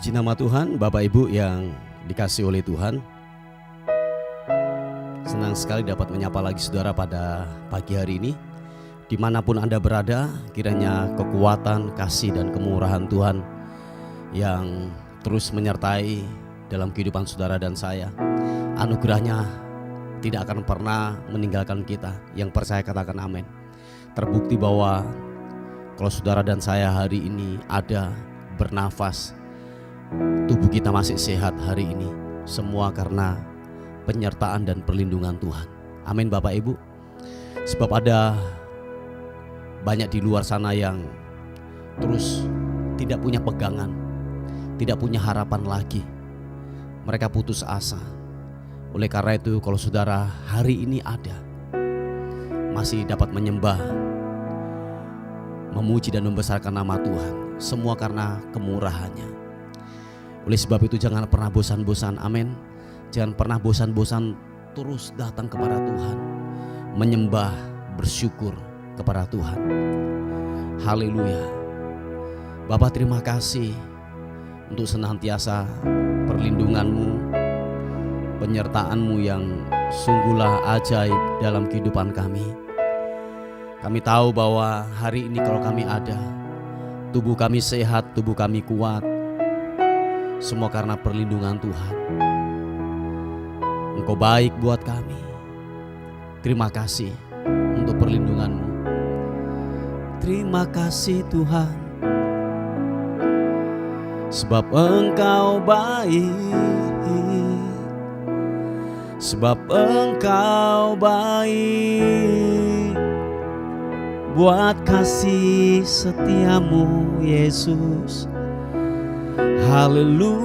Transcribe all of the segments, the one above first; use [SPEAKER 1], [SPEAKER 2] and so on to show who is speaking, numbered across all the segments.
[SPEAKER 1] Puji nama Tuhan, Bapak Ibu yang dikasihi oleh Tuhan. Senang sekali dapat menyapa lagi saudara pada pagi hari ini. Dimanapun Anda berada, kiranya kekuatan, kasih dan kemurahan Tuhan yang terus menyertai dalam kehidupan saudara dan saya. Anugerahnya tidak akan pernah meninggalkan kita. Yang percaya katakan amin. Terbukti bahwa kalau saudara dan saya hari ini ada bernafas, tubuh kita masih sehat hari ini, semua karena penyertaan dan perlindungan Tuhan. Amin Bapak Ibu. Sebab ada banyak di luar sana yang terus tidak punya pegangan, tidak punya harapan lagi. Mereka putus asa. Oleh karena itu kalau saudara hari ini ada, masih dapat menyembah, memuji dan membesarkan nama Tuhan, semua karena kemurahannya. Oleh sebab itu jangan pernah bosan-bosan, amin. Jangan pernah bosan-bosan terus datang kepada Tuhan, menyembah, bersyukur kepada Tuhan. Haleluya. Bapa terima kasih untuk senantiasa perlindungan-Mu, penyertaan-Mu yang sungguhlah ajaib dalam kehidupan kami. Kami tahu bahwa hari ini kalau kami ada, tubuh kami sehat, tubuh kami kuat, semua karena perlindungan Tuhan. Engkau baik buat kami. Terima kasih untuk perlindungan-Mu. Terima kasih Tuhan, sebab Engkau baik, sebab Engkau baik, buat kasih setiamu Yesus. Haleluya.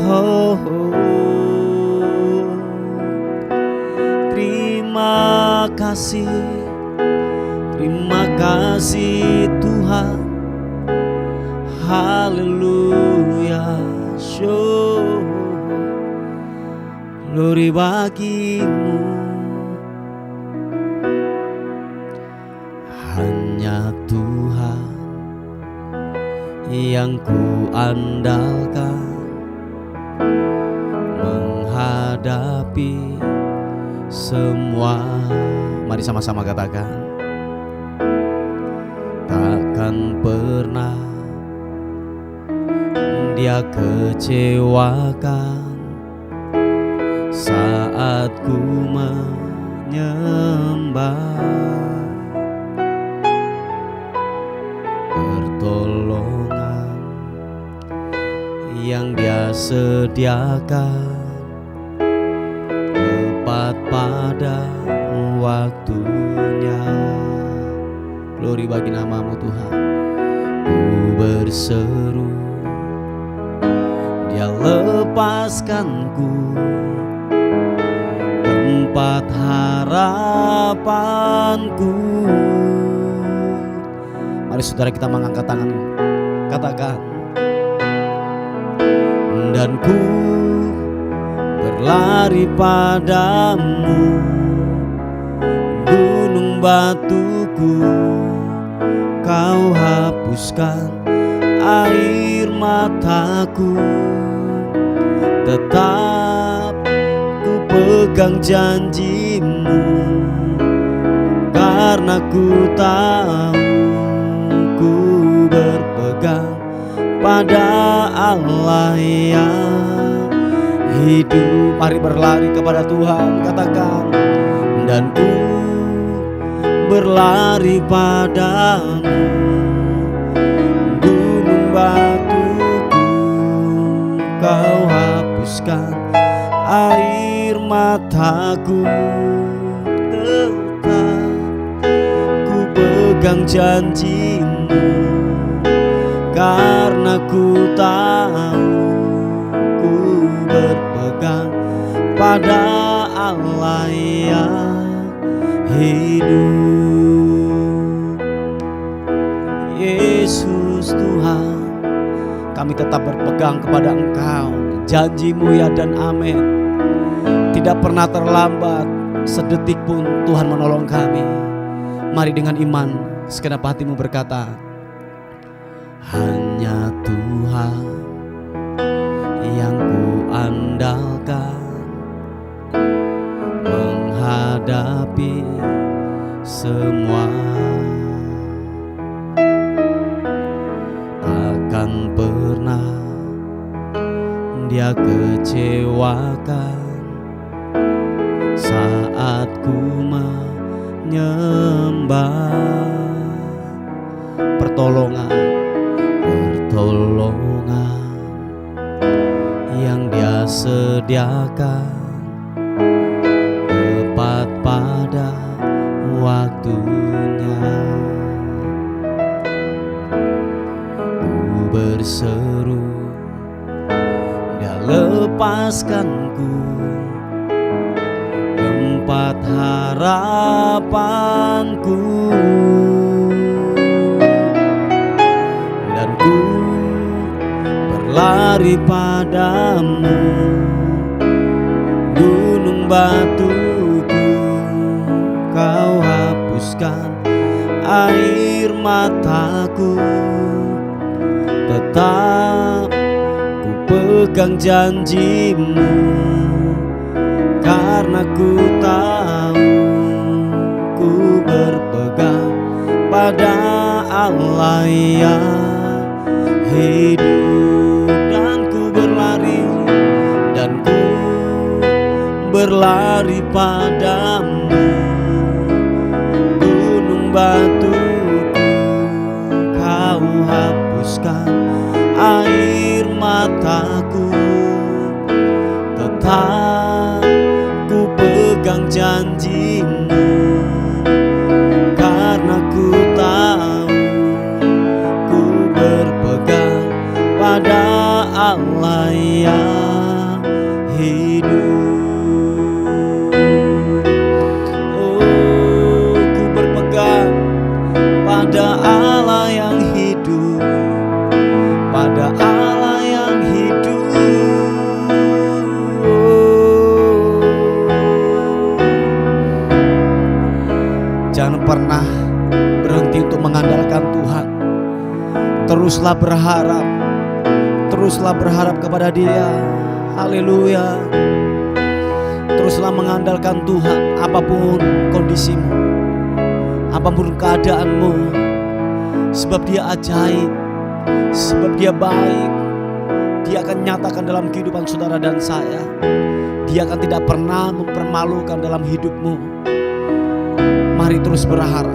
[SPEAKER 1] Oh, oh. Terima kasih Tuhan. Haleluya. Show glory bagimu. Hanya Tuhan yang ku andalkan menghadapi semua. Mari sama-sama katakan, takkan pernah Dia kecewakan saat ku menyembah. Pertolongan yang Dia sediakan tepat pada waktunya. Glory bagi nama-Mu Tuhan. Ku berseru, Dia lepaskanku, tempat harapanku. Mari saudara kita mengangkat tangan, katakan, dan ku berlari padamu, gunung batuku Kau hapuskan air mataku. Tetap ku pegang janji-Mu, karena ku tahu ku berpegang pada Allah yang hidup. Mari berlari kepada Tuhan, katakan, dan ku berlari padamu, gunung batuku Kau hapuskan air mataku. Tetap ku pegang janji-Mu, karena ku tahu ku berpegang pada Allah yang hidup. Yesus Tuhan, kami tetap berpegang kepada Engkau. Janji-Mu ya dan amin. Tidak pernah terlambat sedetik pun Tuhan menolong kami. Mari dengan iman segenap hatimu berkata, Hanya Tuhan yang ku andalkan menghadapi semua. Takkan pernah Dia kecewakan saat ku menyembah. Pertolongan yang Dia sediakan tepat pada waktunya. Ku berseru, Dia lepaskanku tempat harapanku, dan ku berlari padamu, gunung batuku. Kau hapuskan air mataku, tetap ku pegang janjimu, karena ku tahu ku berpegang pada Allah yang hidup. Dan ku berlari padamu, gunung batuku. Kau hapuskan air mataku, tetap ku pegang janjimu, karena ku tahu ku berpegang pada Allah yang hidup. Oh, ku berpegang pada Allah yang hidup, pada Allah yang hidup. Jangan pernah berhenti untuk mengandalkan Tuhan. Teruslah berharap kepada Dia. Haleluya. Teruslah mengandalkan Tuhan, apapun kondisimu, apapun keadaanmu, sebab Dia ajaib, sebab Dia baik. Dia akan nyatakan dalam kehidupan saudara dan saya. Dia akan tidak pernah mempermalukan dalam hidupmu. Mari terus berharap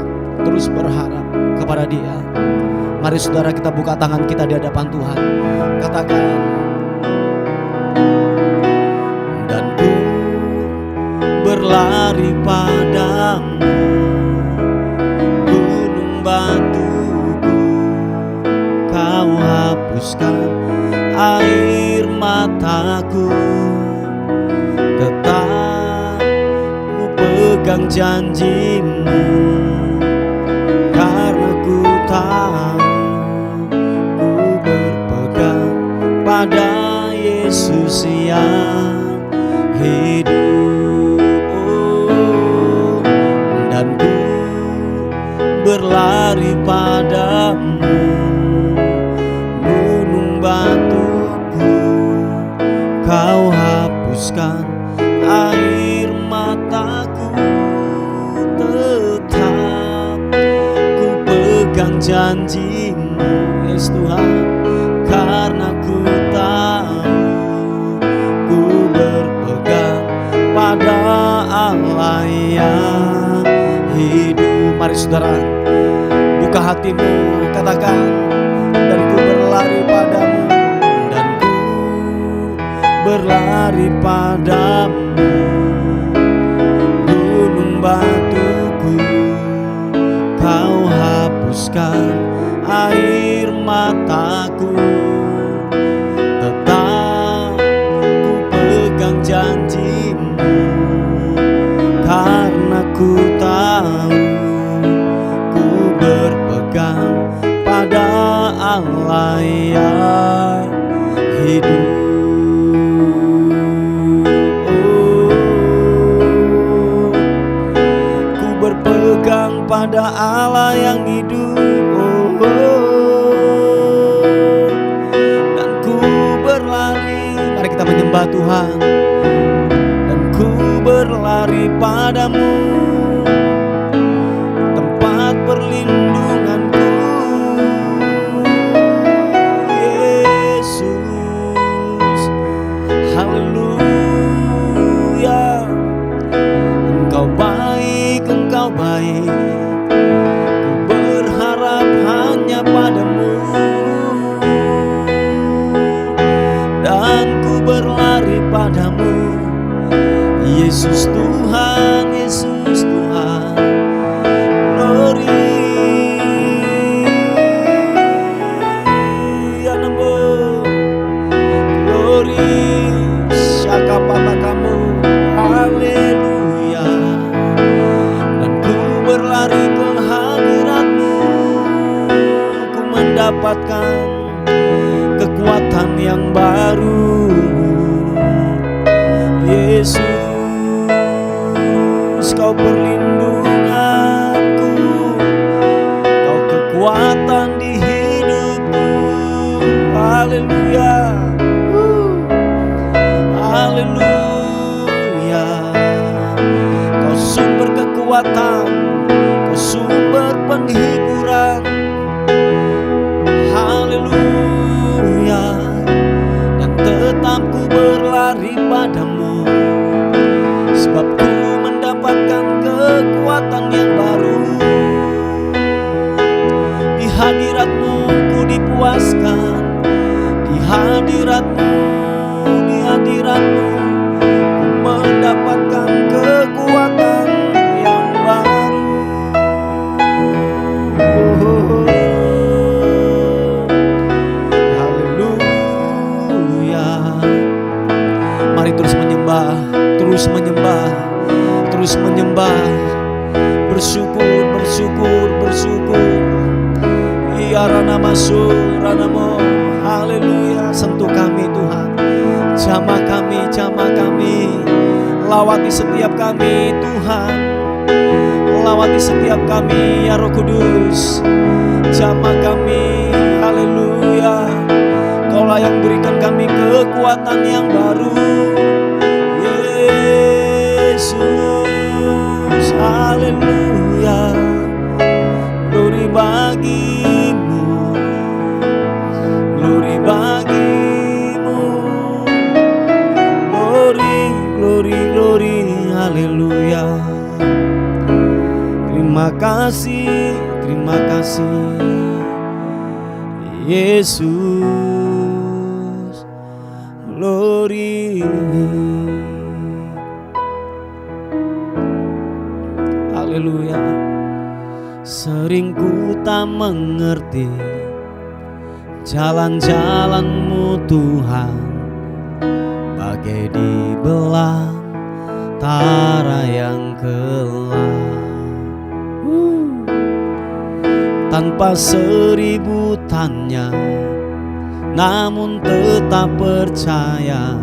[SPEAKER 1] kepada Dia. Mari saudara, kita buka tangan kita di hadapan Tuhan. Katakan, dan ku berlari padamu, gunung batuku. Kau hapuskan air mataku, tetap ku pegang janjimu, karena ku tahu ku berpegang pada Yesus yang hidup. Oh, dan ku berlari padamu, gunung batuku. Kau hapuskan air mataku, tetap ku pegang janjimu, Yesus Tuhan, karena ku tahu ku berpegang pada Allah yang hidup. Mari saudara, buka hatimu, katakan, dan ku berlari padamu, dan ku berlari padamu, gunung batuku. Kau hapuskan air mataku, tetap ku pegang janjimu, karena ku tahu ku berpegang pada Allah yang hidup. Berpegang pada Allah yang hidup. Oh, oh. menyembah Tuhan, dan ku berlari padamu, tempat perlindunganku. Yesus, haleluya. Engkau baik, Engkau baik, ku berharap hanya padamu, dan ku berlari padamu. Yesus Tuhan, Yesus Tuhan, glory. Glory, syakapata kamu, haleluya. Dan ku berlari ke hadirat-Mu, ku mendapatkan kekuatan yang baru. Yesus, Kau perlindunganku, Kau kekuatan di hidupku. Haleluya, haleluya. Kau sumber kekuatan, Kau sumber penghiburan. Haleluya. Dan tetap ku berlari padamu, sebab ku mendapatkan kekuatan yang baru. Di hadirat-Mu ku dipuaskan, di hadirat-Mu, di hadirat-Mu ku mendapatkan kekuatan yang baru. Haleluya. Mari terus menyembah, terus menyembah, terus menyembah. Bersyukur, bersyukur, bersyukur. Ya Rana Masur, Ranamo. Haleluya. Sentuh kami Tuhan, jamah kami, jamah kami. Lawati setiap kami Tuhan, lawati setiap kami ya Roh Kudus. Jamah kami, haleluya. Kaulah yang berikan kami kekuatan yang baru. Yesus, haleluya. Glory bagimu, glory bagimu. Glory, glory, glory, haleluya. Terima kasih, terima kasih Yesus, glory. Haleluya. Sering ku tak mengerti jalan-jalan-Mu Tuhan, bagai di belantara yang gelap. Tanpa seribu tanya, namun tetap percaya,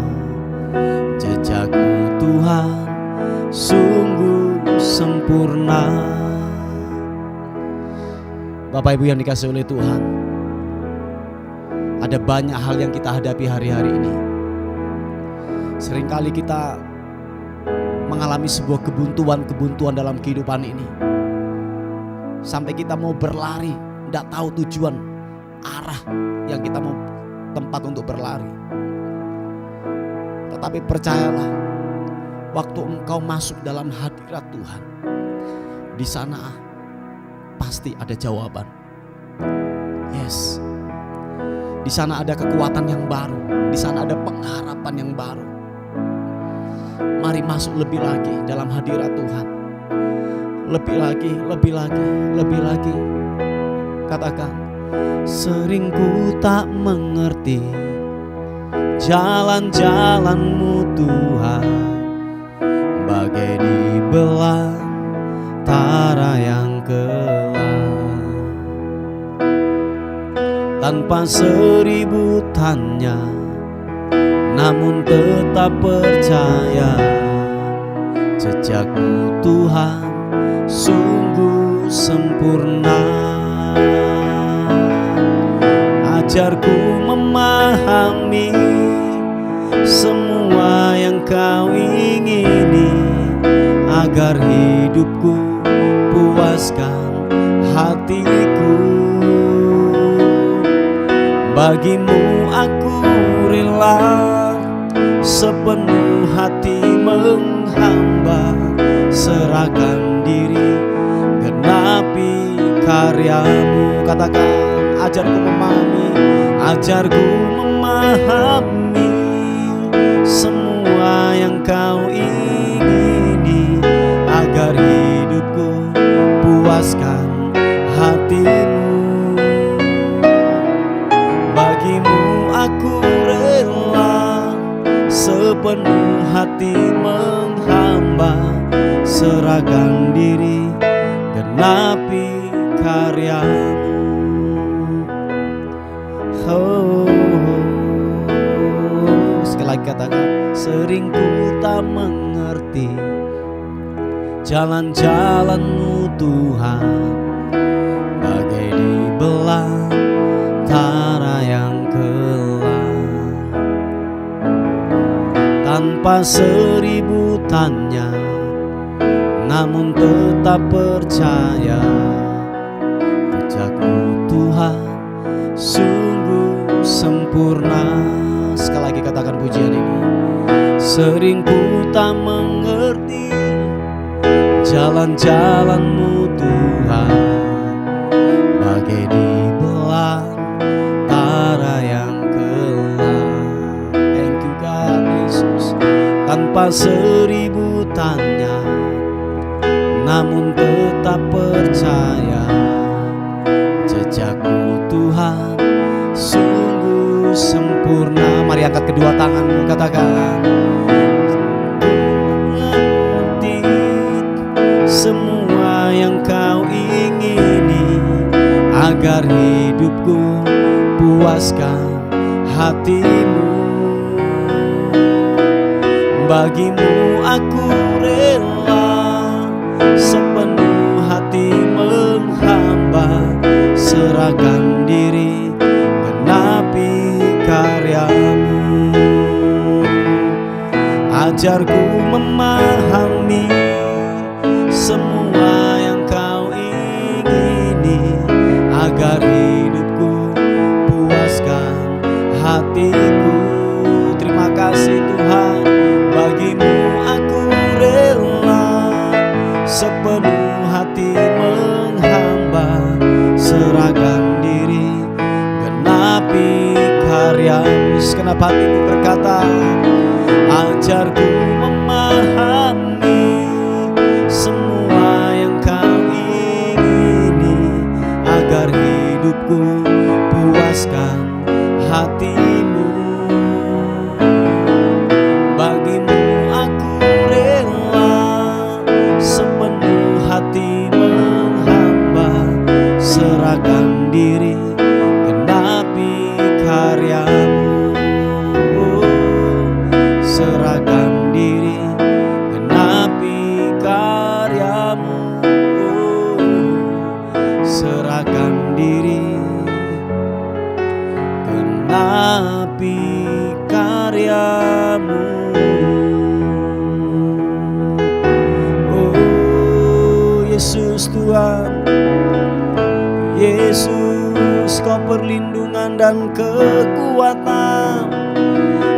[SPEAKER 1] jejak-Mu Tuhan sungguh sempurna. Bapak Ibu yang dikasihi oleh Tuhan, ada banyak hal yang kita hadapi hari-hari ini. Seringkali kita mengalami sebuah kebuntuan dalam kehidupan ini, sampai kita mau berlari, tidak tahu tujuan arah yang kita mau tempat untuk berlari. Tetapi percayalah, waktu engkau masuk dalam hadirat Tuhan, di sana pasti ada jawaban. Yes, di sana ada kekuatan yang baru, di sana ada pengharapan yang baru. Mari masuk lebih lagi dalam hadirat Tuhan. Lebih lagi, lebih lagi, lebih lagi. Katakan, sering ku tak mengerti jalan-jalan-Mu Tuhan, bagai di belantara yang gelap. Tanpa seribu tanya, namun tetap percaya, jejak-Mu Tuhan sungguh sempurna. Ajarku memahami semua agar hidupku puaskan hatiku. Bagimu aku rela sepenuh hati menghamba, serahkan diri genapi karyamu. Katakan, ajarku memahami, ajarku memahami semua yang kau ingini, agar hidupku puaskan hatimu. Bagimu aku rela sepenuh hati menghamba, serahkan diri genapi karyamu. Sekali lagi katakan, sering ku tak mengerti jalan-jalan-Mu Tuhan, bagai di belantara yang gelap. Tanpa seribu tanya, namun tetap percaya, kerja-Mu Tuhan sungguh sempurna. Sekali lagi katakan pujian ini. Sering ku tak mengerti jalan-jalan-Mu Tuhan, bagai di belantara yang gelap. Thank you God Yesus. Tanpa seribu tanya, namun tetap percaya, jejak-Mu Tuhan sungguh sempurna. Mari angkat kedua tanganmu, katakan, mengerti semua yang kau ingini, agar hidupku puaskan hatimu. Bagimu aku rela sepenuh hati menghamba, serahkan diri genapi karyamu. Ajarku memahami semua yang kau ingini, agar hidupku puaskan hatiku. Terima kasih Tuhan, bagimu aku rela sepenuh hati menghamba, serahkan diri genapi karyamu. Segenap hatiku berkata, ajarku memahami semua yang kau ingini, agar hidupku puaskan hatimu. Bagimu aku rela sepenuh hati menghamba, serahkan diri genapi karyamu. Serahkan diri genapi karyamu. Serahkan diri genapi karyamu. Oh Yesus Tuhan, Yesus Kau perlindungan dan kekuatan,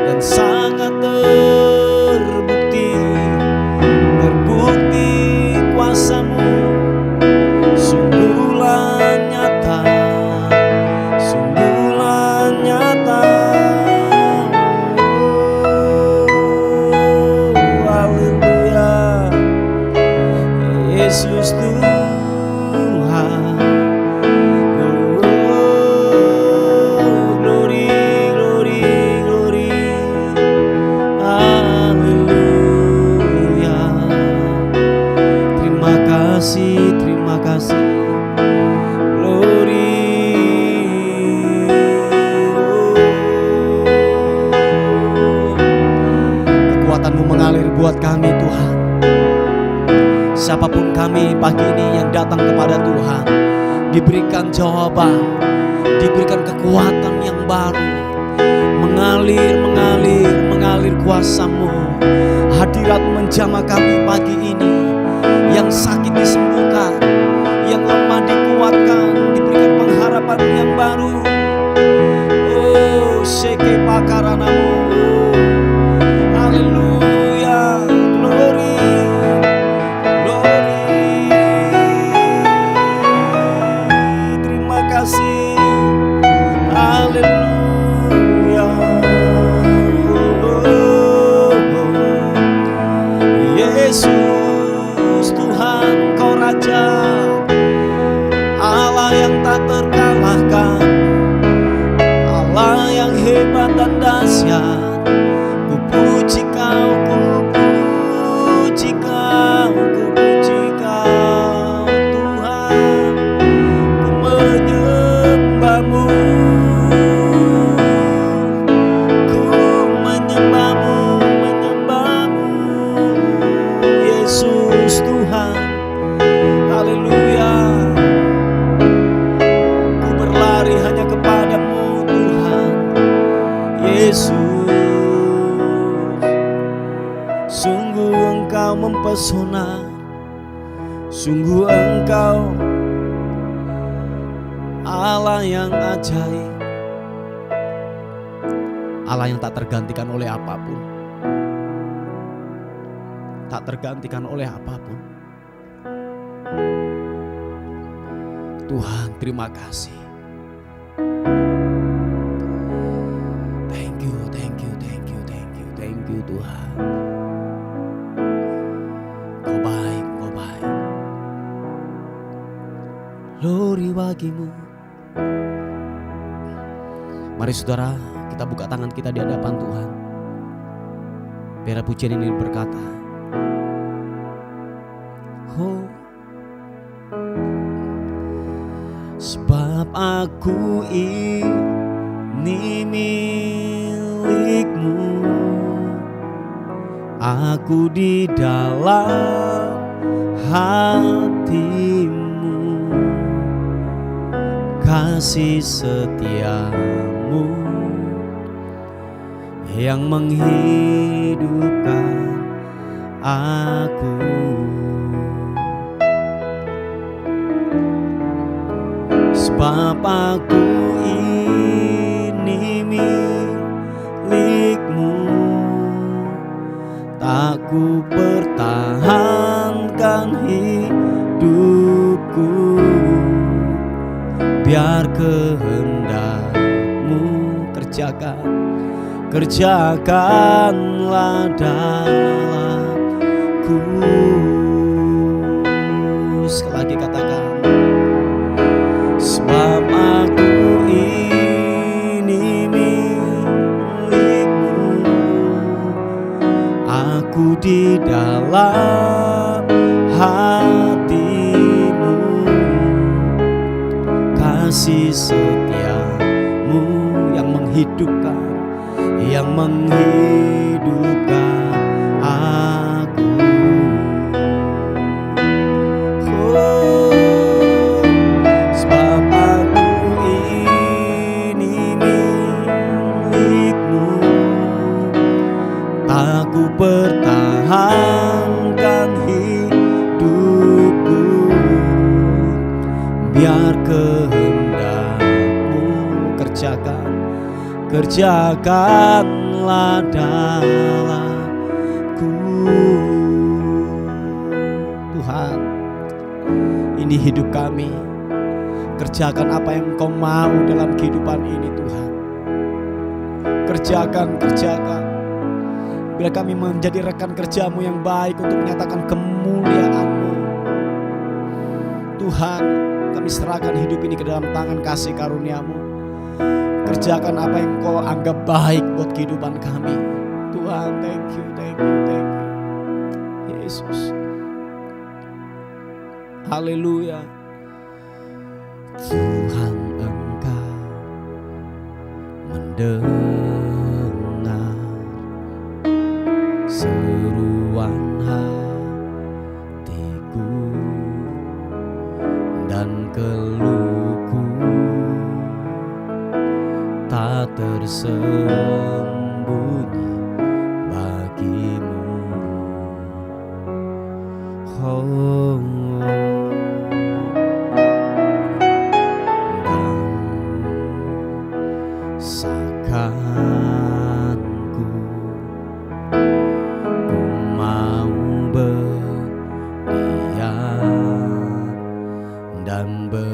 [SPEAKER 1] dan sangat terbukti kuasa-Mu sungguhlah nyata, sungguhlah nyata. Oh, haleluya, Yesus Tuhan. Oh, glory, glory, glory. Haleluya. Terima kasih, terima kasih. Glory. Kekuatan-Mu mengalir buat kami Tuhan. Siapapun kami pagi ini yang datang kepada Tuhan, diberikan jawaban, diberikan kekuatan yang baru. Mengalir, mengalir, mengalir kuasa-Mu. Hadirat menjamah kami pagi ini. yang sakit disembuhkan, yang lemah dikuatkan, diberikan pengharapan yang baru. Oh, seke pakaranamu. Haleluya, glory, glory. Terima kasih. Haleluya. Yesus Tuhan, Kau Raja, Allah yang tak terkalahkan, Allah yang hebat dan dahsyat. Ku puji Kau, ku puji Kau, ku puji Kau Tuhan. Ku menyembah-Mu, ku menyembah-Mu, menyembah-Mu, Yesus Tuhan. Haleluya. Ku berlari hanya kepada-Mu Tuhan Yesus. Sungguh Engkau mempesona, sungguh Engkau Allah yang ajaib, Allah yang tak tergantikan oleh apapun, tak tergantikan oleh apapun. Tuhan, terima kasih. Thank you, thank you, thank you, thank you, thank you Tuhan. Kau baik, Kau baik. Glory bagimu. Mari saudara, kita buka tangan kita di hadapan Tuhan. Biar pujian ini berkata, oh, sebab aku ini milik-Mu, aku di dalam hati-Mu, kasih setia-Mu yang menghidupkan aku. Sebab aku ini milik-Mu, tak ku pertahankan hidupku, biar kehendak-Mu kerjakanlah dalamku. Sekali lagi katakan, sebab aku ini milik-Mu, aku di dalam hati-Mu, kasih setia-Mu yang menghidupkan, yang menghidupkan aku. Oh, sebab aku ini milik-Mu, tak ku pertahankan hidupku, biar kehendak-Mu kerjakanlah dalamku. Tuhan, ini hidup kami, kerjakan apa yang Kau mau dalam kehidupan ini Tuhan. Kerjakan. Bila kami menjadi rekan kerja-Mu yang baik untuk menyatakan kemuliaan-Mu. Tuhan, kami serahkan hidup ini ke dalam tangan kasih karunia-Mu. Kerjakan apa yang Kau anggap baik buat kehidupan kami. Tuhan, thank you. Yesus. Haleluya. Tuhan, Engkau mendengar seruan hatiku dan keluhku, tak tersembunyi bagimu. Oh,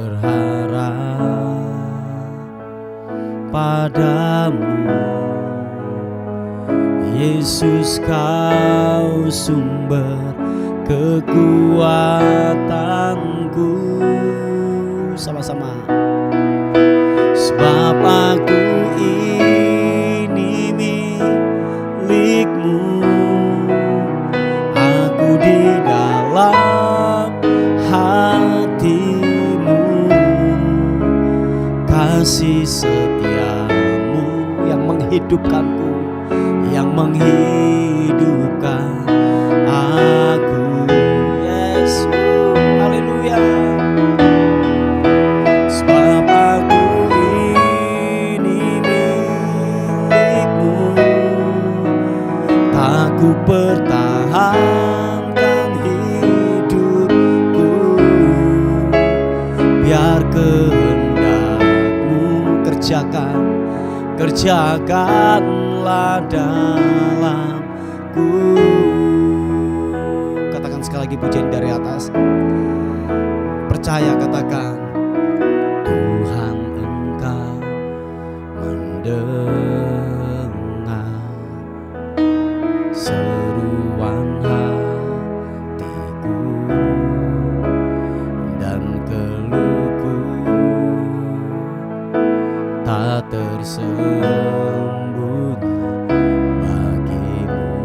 [SPEAKER 1] berharap padamu, Yesus kau sumber kekuatanku. Sama-sama. Sebab aku ini milikmu, aku di dalam hatimu, kasih setiamu yang menghidupkanku, yang menghidupkan aku. Yesus, haleluya. Sebab aku ini milikmu, tak ku pertahankan hidupku, biar kehendakmu kerjakanlah dalamku. Katakan sekali lagi pujian dari atas. Percaya, katakan, Tuhan Engkau mendengar seruan hatiku dan keluhku, tak tersembunyi bagimu.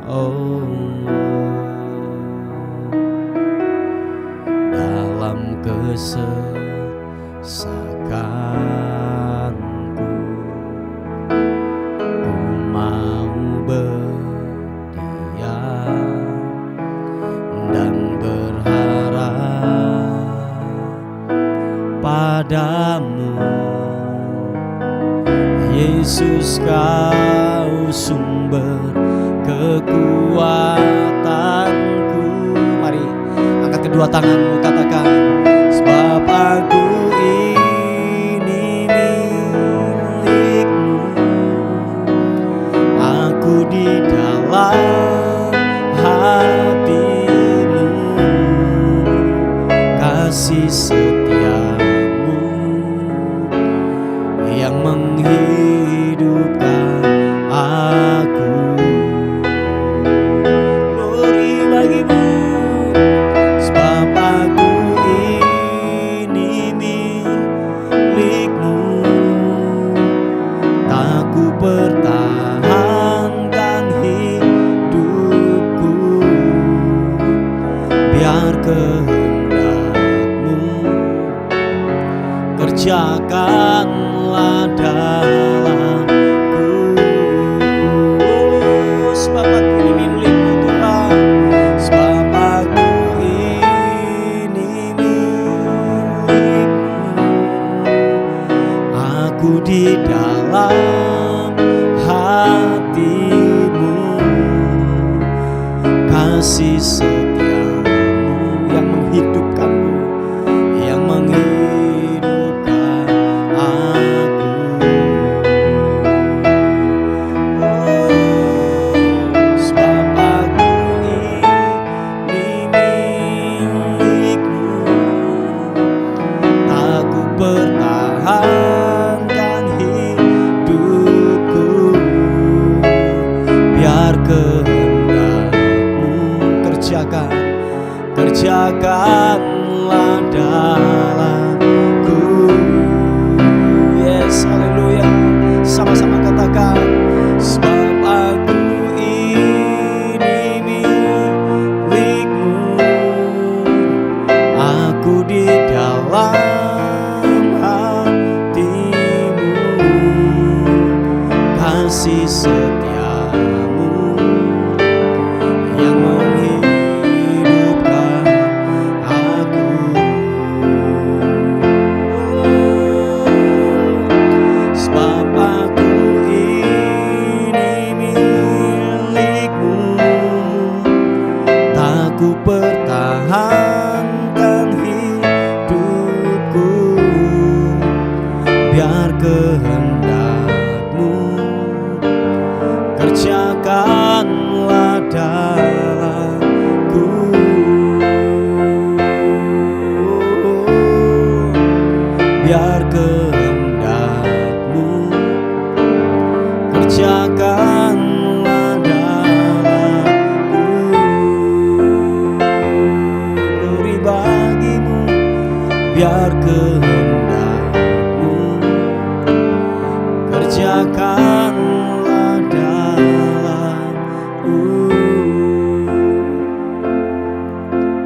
[SPEAKER 1] Oh, dalam kesesakanku ku mau berdiam dan berharap padamu, Yesus kau sumber kekuatanku. Mari angkat kedua tanganmu, katakan, sebab aku ini milikmu, aku di dalam hatimu, kasih setiamu yang menghidupkan aku. Glory bagimu, sebab aku ini milikmu, tak ku pertahankan hidupku, biar kehendakmu kerjakanlah dalamku. Oh, sebab aku ini milikmu Tuhan, sebab aku ini milikmu, aku di dalam hatimu, kasih setiamu yang menghidupkanku, yang menghidupkan aku. Oh, sebab aku ini milikmu, tak ku pertahankan hidupku, biar kehendakmu kerjakanlah dalamku. Yes, haleluya. Sama-sama katakan, sebab aku ini milikmu, aku di dalam hatimu, kasih setiamu yang menghidupkan aku. Sebab aku ini milikmu, tak ku pertahankan hidupku, biar kehendak-Mu kerjakanlah dalamku.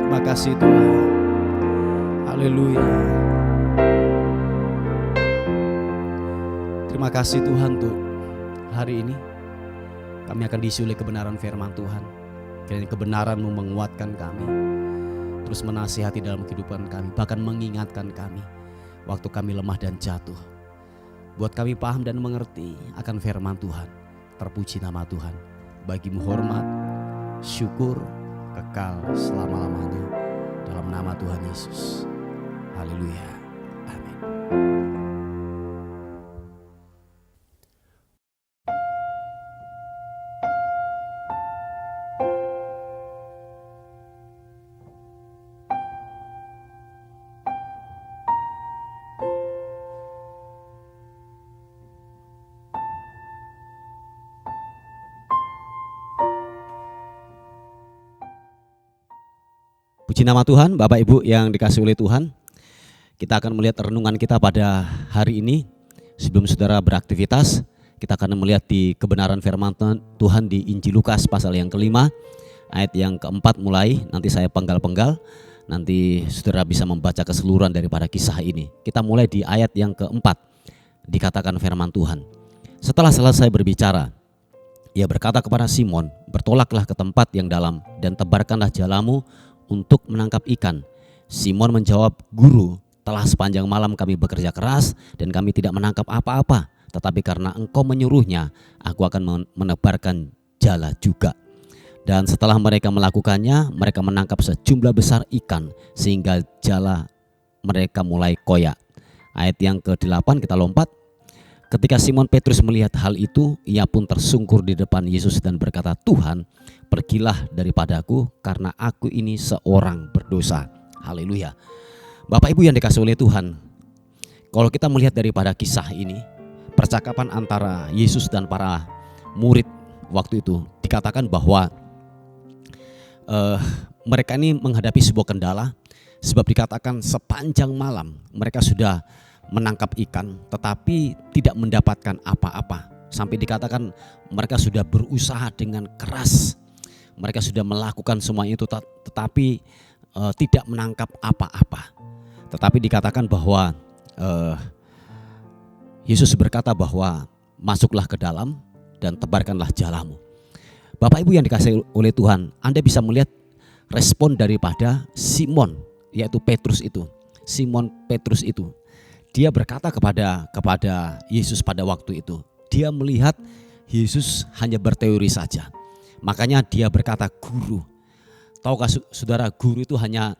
[SPEAKER 1] Terima kasih Tuhan. Haleluya. Terima kasih Tuhan untuk hari ini. Kami akan diisi oleh kebenaran firman Tuhan. Kiranya kebenaran-Mu menguatkan kami, terus menasihati dalam kehidupan kami, bahkan mengingatkan kami waktu kami lemah dan jatuh. Buat kami paham dan mengerti akan firman Tuhan. Terpuji nama Tuhan. Bagi-Mu hormat, syukur, kekal selama-lamanya. Dalam nama Tuhan Yesus. Haleluya. Amin. Puji nama Tuhan, Bapak Ibu yang dikasihi oleh Tuhan. Kita akan melihat renungan kita pada hari ini. Sebelum saudara beraktivitas, kita akan melihat di kebenaran firman Tuhan di Injil Lukas pasal yang kelima, ayat yang keempat mulai. Nanti saya penggal-penggal, nanti saudara bisa membaca keseluruhan daripada kisah ini. Kita mulai di ayat yang keempat, dikatakan firman Tuhan. Setelah selesai berbicara, Ia berkata kepada Simon, "Bertolaklah ke tempat yang dalam dan tebarkanlah jalamu untuk menangkap ikan." Simon menjawab, "Guru, telah sepanjang malam kami bekerja keras dan kami tidak menangkap apa-apa. Tetapi karena Engkau menyuruhnya, aku akan menebarkan jala juga." Dan setelah mereka melakukannya, mereka menangkap sejumlah besar ikan sehingga jala mereka mulai koyak. Ayat yang ke-8 kita lompat. Ketika Simon Petrus melihat hal itu, ia pun tersungkur di depan Yesus dan berkata, "Tuhan, pergilah daripadaku karena aku ini seorang berdosa." Haleluya. Bapak Ibu yang dikasihi oleh Tuhan, kalau kita melihat daripada kisah ini, percakapan antara Yesus dan para murid waktu itu, dikatakan bahwa mereka ini menghadapi sebuah kendala, sebab dikatakan sepanjang malam mereka sudah menangkap ikan tetapi tidak mendapatkan apa-apa. Sampai dikatakan mereka sudah berusaha dengan keras, mereka sudah melakukan semua itu tetapi tidak menangkap apa-apa. Tetapi dikatakan bahwa Yesus berkata bahwa masuklah ke dalam dan tebarkanlah jalamu. Bapak Ibu yang dikasihi oleh Tuhan, Anda bisa melihat respon daripada Simon, yaitu Petrus itu. Simon Petrus itu, dia berkata kepada Yesus pada waktu itu. Dia melihat Yesus hanya berteori saja. Makanya dia berkata, "Guru." Tahukah saudara, guru itu hanya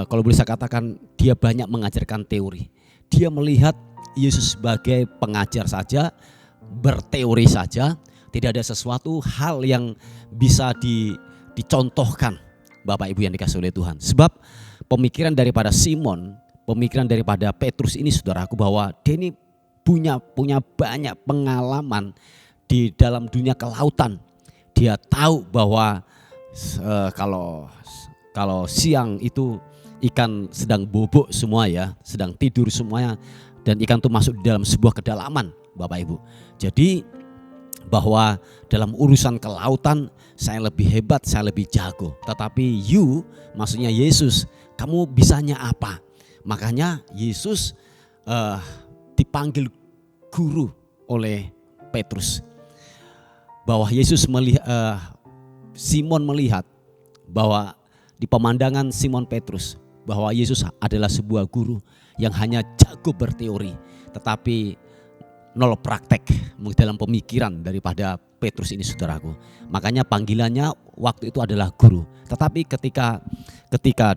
[SPEAKER 1] kalau boleh saya katakan, dia banyak mengajarkan teori. Dia melihat Yesus sebagai pengajar saja, berteori saja, tidak ada sesuatu hal yang bisa dicontohkan. Bapak Ibu yang dikasihi oleh Tuhan. Sebab pemikiran daripada Simon, pemikiran daripada Petrus ini, saudaraku, bahwa dia ini punya banyak pengalaman di dalam dunia kelautan. Dia tahu bahwa kalau siang itu ikan sedang bobok semua ya, sedang tidur semuanya, dan ikan itu masuk di dalam sebuah kedalaman, Bapak Ibu. Jadi bahwa dalam urusan kelautan saya lebih hebat, saya lebih jago. Tetapi maksudnya Yesus, kamu bisanya apa? Makanya Yesus dipanggil guru oleh Petrus. Bahwa Simon melihat bahwa di pemandangan Simon Petrus, bahwa Yesus adalah sebuah guru yang hanya jago berteori, tetapi nol praktek dalam pemikiran daripada Petrus ini, saudaraku. Makanya panggilannya waktu itu adalah guru. Tetapi ketika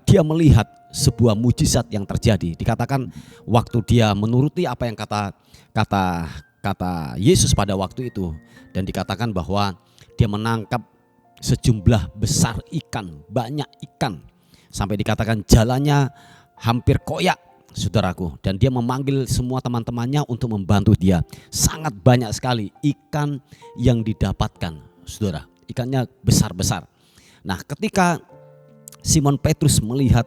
[SPEAKER 1] dia melihat sebuah mujizat yang terjadi, dikatakan waktu dia menuruti apa yang kata Yesus pada waktu itu, dan dikatakan bahwa dia menangkap sejumlah besar ikan, banyak ikan, sampai dikatakan jalannya hampir koyak, saudaraku. Dan dia memanggil semua teman-temannya untuk membantu dia. Sangat banyak sekali ikan yang didapatkan, saudara. Ikannya besar-besar. Nah, ketika Simon Petrus melihat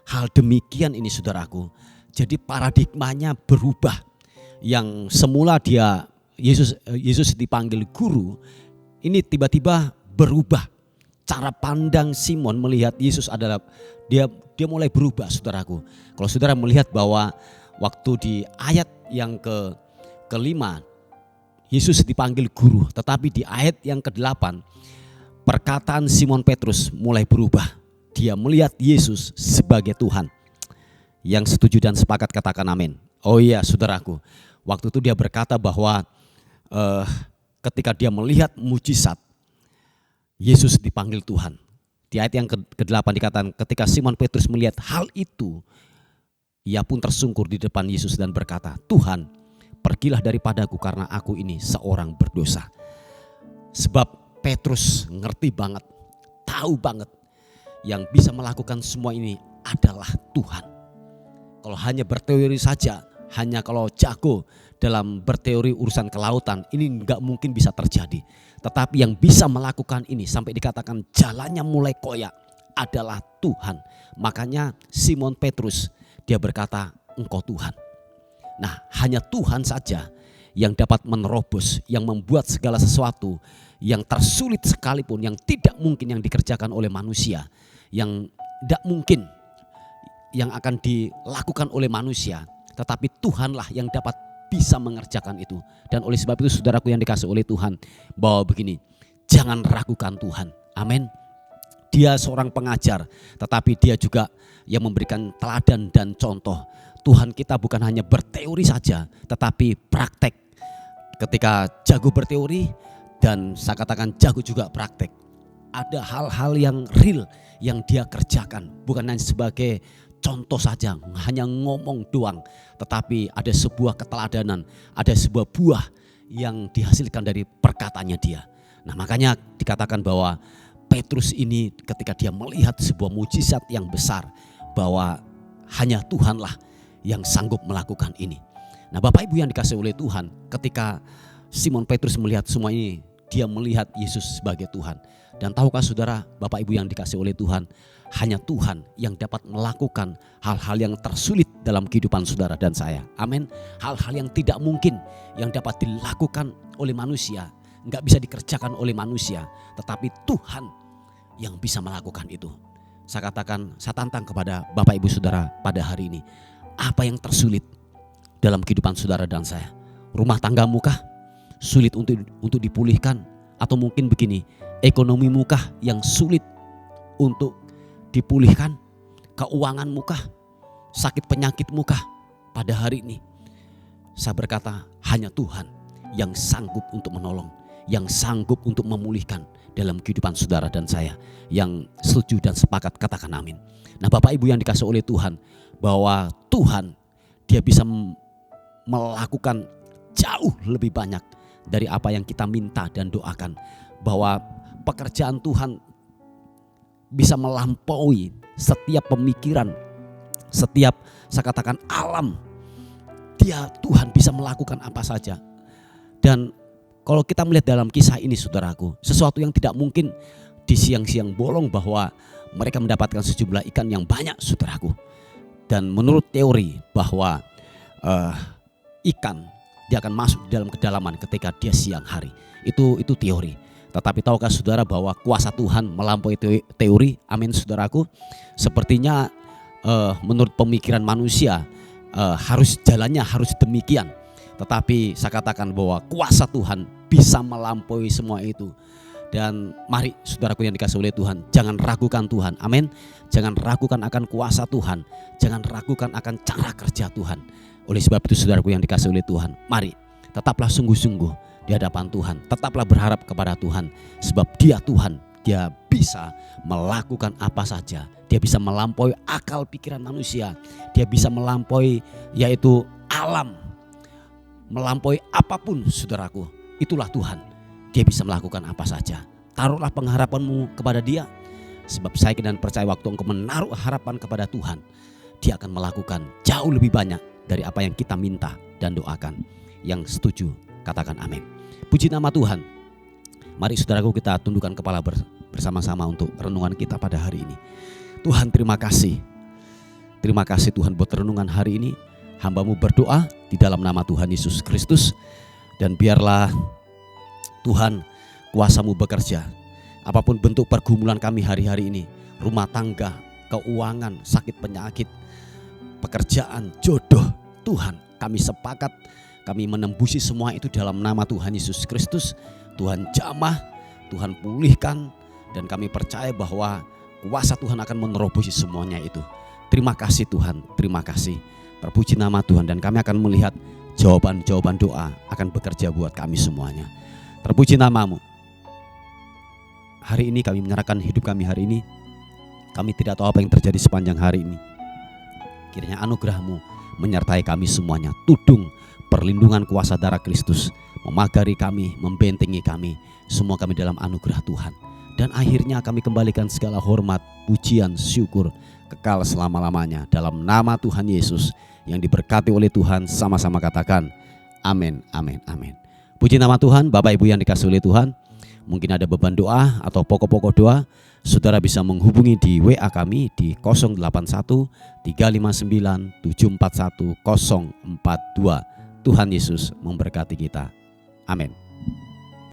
[SPEAKER 1] hal demikian ini saudaraku. Jadi paradigmanya berubah. Yang semula Yesus dipanggil guru, ini tiba-tiba berubah. Cara pandang Simon melihat Yesus adalah dia mulai berubah saudaraku. Kalau saudara melihat bahwa waktu di ayat yang kelima Yesus dipanggil guru, tetapi di ayat yang ke-8 perkataan Simon Petrus mulai berubah. Dia melihat Yesus sebagai Tuhan. Yang setuju dan sepakat katakan amin. Oh iya saudaraku, waktu itu dia berkata bahwa ketika dia melihat mujizat Yesus dipanggil Tuhan. Di ayat yang ke-8 dikatakan ketika Simon Petrus melihat hal itu, ia pun tersungkur di depan Yesus dan berkata, Tuhan, pergilah daripadaku karena aku ini seorang berdosa. Sebab Petrus ngerti banget, tahu banget yang bisa melakukan semua ini adalah Tuhan. Kalau hanya berteori saja, hanya kalau jago dalam berteori urusan kelautan, ini enggak mungkin bisa terjadi. Tetapi yang bisa melakukan ini sampai dikatakan jalannya mulai koyak adalah Tuhan. Makanya Simon Petrus dia berkata, engkau Tuhan. Nah, hanya Tuhan saja yang dapat menerobos, yang membuat segala sesuatu yang tersulit sekalipun, yang tidak mungkin yang dikerjakan oleh manusia, yang tidak mungkin yang akan dilakukan oleh manusia, tetapi Tuhanlah yang dapat bisa mengerjakan itu. Dan oleh sebab itu saudaraku yang dikasih oleh Tuhan, bahwa begini, jangan ragukan Tuhan. Amin. Dia seorang pengajar, tetapi dia juga yang memberikan teladan dan contoh. Tuhan kita bukan hanya berteori saja, tetapi praktek. Ketika jago berteori dan saya katakan jago juga praktek. Ada hal-hal yang real yang dia kerjakan, bukan hanya sebagai contoh saja, hanya ngomong doang, tetapi ada sebuah keteladanan, ada sebuah buah yang dihasilkan dari perkataannya dia. Nah, makanya dikatakan bahwa Petrus ini ketika dia melihat sebuah mujizat yang besar, bahwa hanya Tuhanlah yang sanggup melakukan ini. Nah, Bapak Ibu yang dikasih oleh Tuhan, ketika Simon Petrus melihat semua ini, dia melihat Yesus sebagai Tuhan. Dan tahukah saudara, Bapak Ibu yang dikasih oleh Tuhan, hanya Tuhan yang dapat melakukan hal-hal yang tersulit dalam kehidupan saudara dan saya. Amin. Hal-hal yang tidak mungkin yang dapat dilakukan oleh manusia, enggak bisa dikerjakan oleh manusia, tetapi Tuhan yang bisa melakukan itu. Saya katakan, saya tantang kepada Bapak Ibu Saudara pada hari ini, apa yang tersulit dalam kehidupan saudara dan saya? Rumah tanggamu kah sulit untuk dipulihkan? Atau mungkin begini, ekonomimu kah yang sulit untuk dipulihkan? Keuanganmu kah? Sakit penyakitmu kah? Pada hari ini saya berkata, hanya Tuhan yang sanggup untuk menolong, yang sanggup untuk memulihkan dalam kehidupan saudara dan saya. Yang setuju dan sepakat katakan amin. Nah, Bapak Ibu yang dikasih oleh Tuhan, bahwa Tuhan dia bisa melakukan jauh lebih banyak dari apa yang kita minta dan doakan. Bahwa pekerjaan Tuhan bisa melampaui setiap pemikiran, setiap saya katakan alam. Tuhan bisa melakukan apa saja. Dan kalau kita melihat dalam kisah ini saudaraku, sesuatu yang tidak mungkin di siang-siang bolong bahwa mereka mendapatkan sejumlah ikan yang banyak saudaraku. Dan menurut teori bahwa ikan dia akan masuk di dalam kedalaman ketika dia siang hari. Itu teori. Tetapi tahukah saudara bahwa kuasa Tuhan melampaui teori? Amin saudaraku. Sepertinya menurut pemikiran manusia harus jalannya harus demikian. Tetapi saya katakan bahwa kuasa Tuhan bisa melampaui semua itu. Dan mari saudaraku yang dikasih oleh Tuhan, jangan ragukan Tuhan. Amin. Jangan ragukan akan kuasa Tuhan. Jangan ragukan akan cara kerja Tuhan. Oleh sebab itu saudaraku yang dikasih oleh Tuhan, mari tetaplah sungguh-sungguh di hadapan Tuhan. Tetaplah berharap kepada Tuhan. Sebab dia Tuhan, dia bisa melakukan apa saja. Dia bisa melampaui akal pikiran manusia. Dia bisa melampaui yaitu alam. Melampaui apapun saudaraku. Itulah Tuhan. Dia bisa melakukan apa saja. Taruhlah pengharapanmu kepada dia. Sebab saya dan percaya waktu engkau menaruh harapan kepada Tuhan, dia akan melakukan jauh lebih banyak dari apa yang kita minta dan doakan. Yang setuju katakan amin. Puji nama Tuhan. Mari saudaraku kita tundukkan kepala bersama-sama untuk renungan kita pada hari ini. Tuhan terima kasih. Terima kasih Tuhan buat renungan hari ini. Hamba-Mu berdoa di dalam nama Tuhan Yesus Kristus. Dan biarlah Tuhan kuasa-Mu bekerja. Apapun bentuk pergumulan kami hari-hari ini, rumah tangga, keuangan, sakit penyakit, pekerjaan, jodoh, Tuhan, kami sepakat, kami menembusi semua itu dalam nama Tuhan Yesus Kristus. Tuhan jamah, Tuhan pulihkan, dan kami percaya bahwa kuasa Tuhan akan menerobosi semuanya itu. Terima kasih Tuhan, terima kasih. Terpuji nama Tuhan, dan kami akan melihat jawaban-jawaban doa akan bekerja buat kami semuanya. Terpuji nama-Mu. Hari ini kami menyerahkan hidup kami hari ini. Kami tidak tahu apa yang terjadi sepanjang hari ini. Kiranya anugerah-Mu menyertai kami semuanya. Tudung perlindungan kuasa darah Kristus memagari kami, membentengi kami, semua kami dalam anugerah Tuhan. Dan akhirnya kami kembalikan segala hormat, pujian, syukur kekal selama-lamanya dalam nama Tuhan Yesus yang diberkati oleh Tuhan. Sama-sama katakan amin, amin, amin. Puji nama Tuhan. Bapak Ibu yang dikasihi oleh Tuhan, mungkin ada beban doa atau pokok-pokok doa, saudara bisa menghubungi di WA kami di 081 359 741 042. Tuhan Yesus memberkati kita. Amin.